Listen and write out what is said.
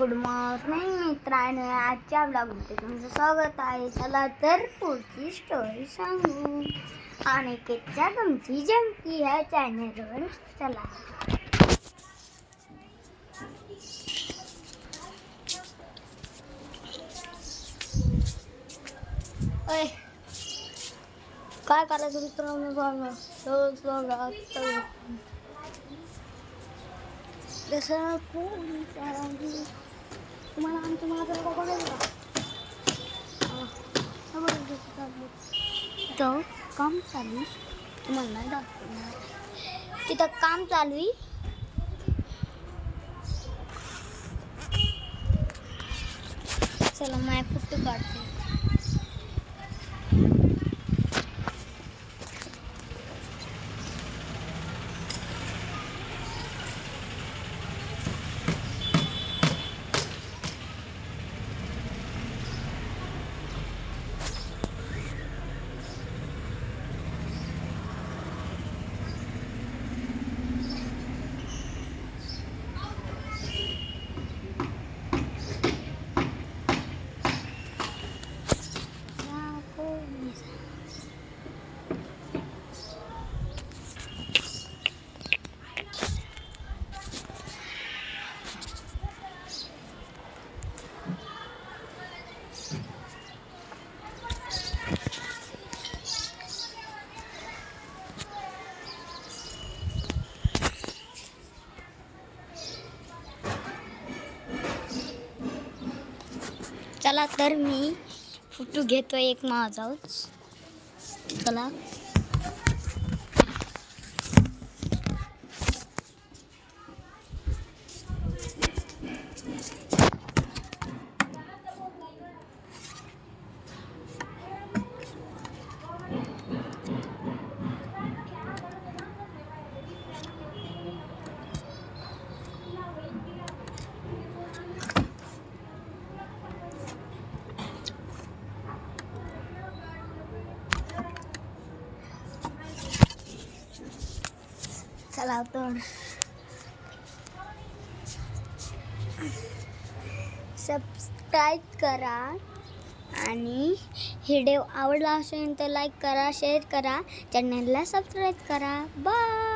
Good morning मित्रांनो, आजच्या ब्लॉगमध्ये तुमचं स्वागत आहे. चला तर पुढची स्टोरी सांगू. अनिकेतच्या तुमची जमकी ह्या चॅनलवर चला. काय करायचं मित्रांनो, बघा जसं तुम्हाला आमच्या माझं बघायला तिथं काम चालू, तुम्हाला नाही दाखवणार. तिथं काम चालू आहे. चला माझा फोटो काढते. चला तर मी फोटो घेतोय एक माझाच. चला चला तर सबस्क्राईब करा आणि व्हिडिओ आवडला असेल तर लाईक करा, शेअर करा, चॅनलला सबस्क्राईब करा. बाय.